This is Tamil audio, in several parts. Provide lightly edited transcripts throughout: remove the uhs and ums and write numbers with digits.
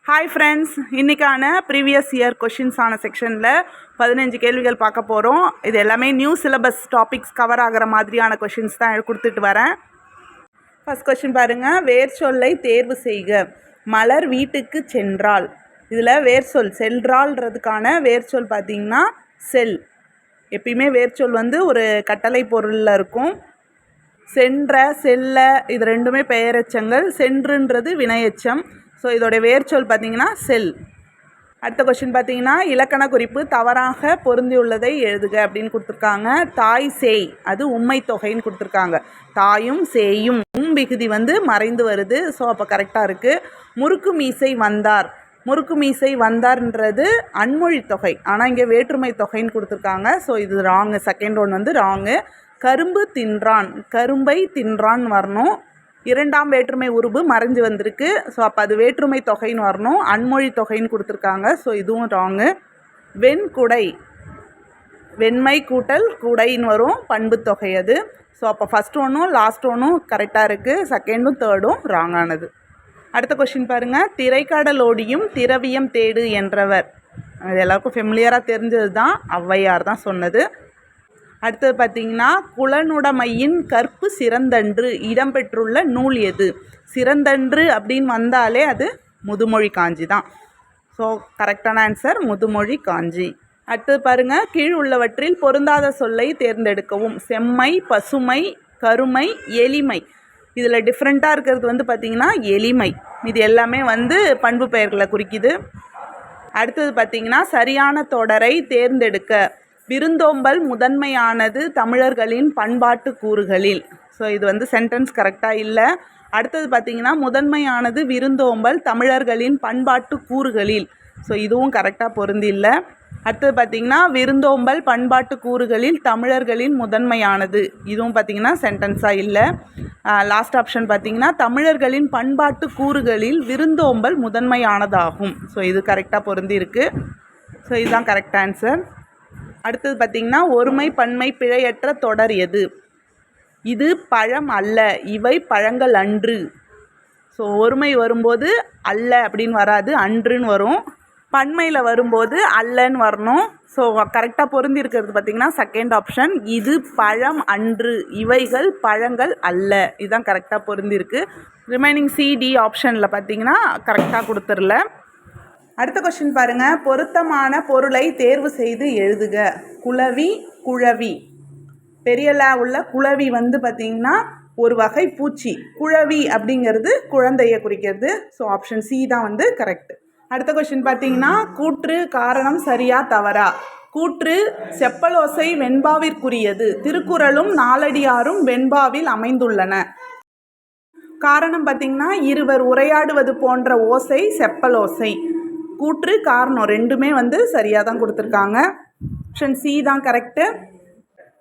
ஹாய் ஃப்ரெண்ட்ஸ், இன்றைக்கான ப்ரீவியஸ் இயர் கொஷின்ஸான செக்ஷனில் 15 கேள்விகள் பார்க்க போகிறோம். இது எல்லாமே நியூ சிலபஸ் டாபிக்ஸ் கவர் ஆகிற மாதிரியான கொஷின்ஸ் தான் கொடுத்துட்டு வரேன். ஃபஸ்ட் கொஷின் பாருங்கள். வேர் சொல்லை தேர்வு செய்க. மலர் வீட்டுக்கு சென்றாள். இதில் வேர் சொல் சென்றாள்ன்றதுக்கான வேர் சொல் பார்த்திங்கன்னா செல். எப்பயுமே வேர் சொல் வந்து ஒரு கட்டளை பொருளில் இருக்கும். சென்ற, செல்ல இது ரெண்டுமே பெயரெச்சங்கள். சென்றுன்றது வினையெச்சம். ஸோ இதோடைய வேர்ச்சொல் பார்த்திங்கன்னா செல். அடுத்த கொஷின் பார்த்திங்கன்னா இலக்கண குறிப்பு தவறாக பொருந்தியுள்ளதை எழுதுக அப்படின்னு கொடுத்துருக்காங்க. தாய் சேய் அது உம்மை தொகைன்னு கொடுத்துருக்காங்க. தாயும் சேயும் விகுதி வந்து மறைந்து வருது. ஸோ அப்போ கரெக்டாக இருக்குது. முறுக்கு மீசை வந்தார். முறுக்கு மீசை வந்தார்ன்றது அன்மொழி தொகை, ஆனால் இங்கே வேற்றுமை தொகைன்னு கொடுத்துருக்காங்க. ஸோ இது ராங்கு. செகண்ட் ஒன் வந்து ராங்கு. கரும்பு தின்றான், கரும்பை தின்றான் வரணும். இரண்டாம் வேற்றுமை உருபு மறைஞ்சு வந்திருக்கு. ஸோ அப்போ அது வேற்றுமை தொகைன்னு வரணும். அன்மொழி தொகைன்னு கொடுத்துருக்காங்க. ஸோ இதுவும் ராங்கு. வெண்குடை வெண்மை கூட்டல் குடைன்னு வரும், பண்பு தொகை அது. ஸோ அப்போ ஃபஸ்ட் ஒன்றும் லாஸ்ட் ஒன்றும் கரெக்டாக இருக்குது. செகண்டும் தேர்டும் ராங்கானது. அடுத்த கொஷின் பாருங்கள். திரைக்கடலோடியும் திரவியம் தேடு என்றவர். அது எல்லாருக்கும் ஃபெமிலியராக தெரிஞ்சது தான், ஔவையார் தான் சொன்னது. அடுத்தது பார்த்திங்கன்னா குலனுடைமையின் கற்பு சிறந்தன்று இடம்பெற்றுள்ள நூல் எது? சிறந்தன்று அப்படின்னு வந்தாலே அது முதுமொழி காஞ்சி தான். ஸோ கரெக்டான ஆன்சர் முதுமொழி காஞ்சி. அடுத்தது பாருங்கள். கீழ் உள்ளவற்றில் பொருந்தாத சொல்லை தேர்ந்தெடுக்கவும். செம்மை, பசுமை, கருமை, எளிமை. இதில் டிஃப்ரெண்ட்டாக இருக்கிறது வந்து பார்த்திங்கன்னா எளிமை. இது எல்லாமே வந்து பண்பு பெயர்களை குறிக்குது. அடுத்தது பார்த்திங்கன்னா சரியான தொடரை தேர்ந்தெடுக்க. விருந்தோம்பல் முதன்மையானது தமிழர்களின் பண்பாட்டு கூறுகளில். ஸோ இது வந்து சென்டென்ஸ் கரெக்டாக இல்லை. அடுத்தது பார்த்திங்கன்னா முதன்மையானது விருந்தோம்பல் தமிழர்களின் பண்பாட்டு கூறுகளில். ஸோ இதுவும் கரெக்டாக பொருந்தி இல்லை. அடுத்தது பார்த்திங்கன்னா விருந்தோம்பல் பண்பாட்டு கூறுகளில் தமிழர்களின் முதன்மையானது. இதுவும் பார்த்திங்கன்னா சென்டென்ஸாக இல்லை. லாஸ்ட் ஆப்ஷன் பார்த்திங்கன்னா தமிழர்களின் பண்பாட்டு கூறுகளில் விருந்தோம்பல் முதன்மையானதாகும். ஸோ இது கரெக்டாக பொருந்தி இருக்குது. ஸோ இதுதான் கரெக்ட் ஆன்சர். அடுத்தது பார்த்திங்கன்னா ஒருமை பன்மை பிழையற்ற தொடர் எது? இது பழம் அல்ல, இவை பழங்கள் அன்று. ஸோ ஒருமை வரும்போது அல்ல அப்படின்னு வராது, அன்றுன்னு வரும். பன்மையில் வரும்போது அல்லன்னு வரணும். ஸோ கரெக்டாக பொருந்தி இருக்கிறது பார்த்திங்கன்னா செகண்ட் ஆப்ஷன். இது பழம் அன்று, இவைகள் பழங்கள் அல்ல. இதுதான் கரெக்டாக பொருந்திருக்கு. ரிமைனிங் சிடி ஆப்ஷனில் பார்த்திங்கன்னா கரெக்டாக கொடுத்துடல. அடுத்த கொஸ்டின் பாருங்கள். பொருத்தமான பொருளை தேர்வு செய்து எழுதுக. குளவி, குழவி. பெரியல உள்ள குளவி வந்து பார்த்திங்கன்னா ஒரு வகை பூச்சி. குழவி அப்படிங்கிறது குழந்தையை குறிக்கிறது. ஸோ ஆப்ஷன் சி தான் வந்து கரெக்ட். அடுத்த கொஸ்டின் பார்த்திங்கன்னா கூற்று காரணம் சரியா தவறா. கூற்று செப்பலோசை வெண்பாவிற்குரியது. திருக்குறளும் நாலடியாரும் வெண்பாவில் அமைந்துள்ளன. காரணம் பார்த்திங்கன்னா இருவர் உரையாடுவது போன்ற ஓசை செப்பலோசை. கூற்று காரணம் ரெண்டுமே வந்து சரியாக தான் கொடுத்துருக்காங்க. ஆப்ஷன் சி தான் கரெக்டு.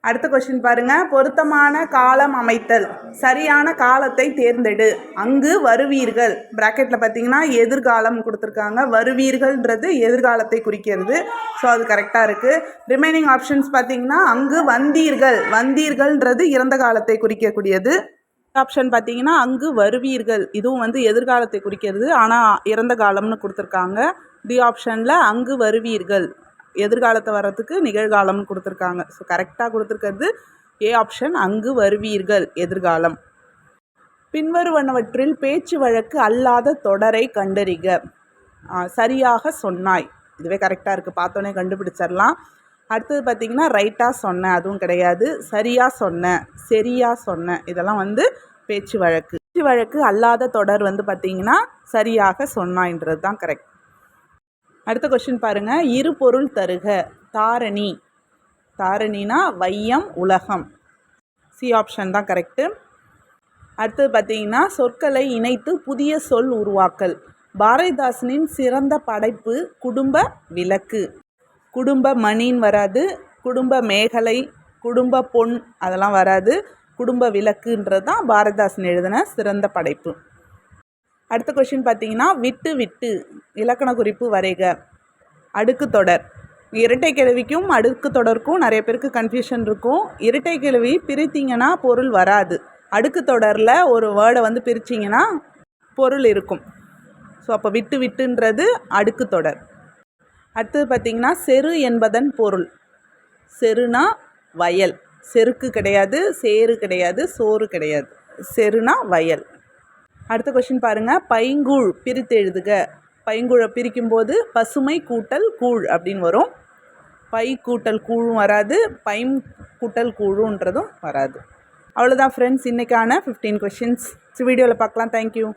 அடுத்த கொஸ்டின் பாருங்கள். பொருத்தமான காலம் அமைத்தல். சரியான காலத்தை தேர்ந்தெடு. அங்கு வருவீர்கள். ப்ராக்கெட்டில் பார்த்தீங்கன்னா எதிர்காலம் கொடுத்துருக்காங்க. வருவீர்கள்ன்றது எதிர்காலத்தை குறிக்கிறது. ஸோ அது கரெக்டாக இருக்குது. ரிமைனிங் ஆப்ஷன்ஸ் பார்த்திங்கன்னா அங்கு வந்தீர்கள். வந்தீர்கள்ன்றது இறந்த காலத்தை குறிக்கக்கூடியது. ஆப்ஷன் பார்த்திங்கன்னா அங்கு வருவீர்கள். இதுவும் வந்து எதிர்காலத்தை குறிக்கிறது, ஆனால் இறந்த காலம்னு கொடுத்துருக்காங்க. டி ஆப்ஷனில் அங்கு வருவீர்கள் எதிர்காலத்தை வர்றதுக்கு நிகழ்காலம்னு கொடுத்துருக்காங்க. ஸோ கரெக்டாக கொடுத்துருக்கிறது ஏ ஆப்ஷன், அங்கு வருவீர்கள் எதிர்காலம். பின்வருவனவற்றில் பேச்சு வழக்கு அல்லாத தொடரை கண்டறிக. சரியாக சொன்னாய். இதுவே கரெக்டாக இருக்குது, பார்த்தோன்னே கண்டுபிடிச்சிடலாம். அடுத்தது பார்த்திங்கன்னா ரைட்டாக சொன்னேன், அதுவும் கிடையாது. சரியாக சொன்னேன், சரியாக சொன்னேன், இதெல்லாம் வந்து பேச்சு வழக்கு. பேச்சு வழக்கு அல்லாத தொடர் வந்து பார்த்திங்கன்னா சரியாக சொன்னாய்ன்றது தான் கரெக்ட். அடுத்த கொஸ்டின் பாருங்கள். இரு பொருள் தருக. தாரணி. தாரணினா வையம், உலகம். சி ஆப்ஷன் தான் கரெக்டு. அடுத்தது பார்த்திங்கன்னா சொற்களை இணைத்து புதிய சொல் உருவாக்கல். பாரதிதாசனின் சிறந்த படைப்பு குடும்ப விளக்கு. குடும்ப மணின்னு வராது, குடும்ப மேகலை, குடும்ப பொன் அதெல்லாம் வராது. குடும்ப விளக்குன்றது தான் பாரதிதாசன் எழுதின சிறந்த படைப்பு. அடுத்த கொஸ்டின் பார்த்திங்கன்னா விட்டு விட்டு இலக்கண குறிப்பு வரைக. அடுக்கு தொடர். இரட்டை கிழவிக்கும் அடுக்கு தொடருக்கும் நிறைய பேருக்கு கன்ஃபியூஷன் இருக்கும். இரட்டை கிழவி பிரித்திங்கன்னா பொருள் வராது. அடுக்கு தொடரில் ஒரு வேர்டை வந்து பிரிச்சிங்கன்னா பொருள் இருக்கும். ஸோ அப்போ விட்டு விட்டுன்றது அடுக்கு தொடர். அடுத்தது பார்த்திங்கன்னா செரு என்பதன் பொருள். செருனா வயல். செருக்கு கிடையாது, சேரு கிடையாது, சோறு கிடையாது. செருனா வயல். அடுத்த கொஷின் பாருங்கள். பைங்கூழ் பிரித்து எழுதுக. பைங்கூழை பிரிக்கும்போது பசுமை கூட்டல் கூழ் அப்படின்னு வரும். பை கூட்டல் கூழும் வராது, பைம் கூட்டல் கூழுன்றதும் வராது. அவ்வளோதான் ஃப்ரெண்ட்ஸ், இன்றைக்கான 15 கொஷின்ஸ். வீடியோவில் பார்க்கலாம். தேங்க்யூ.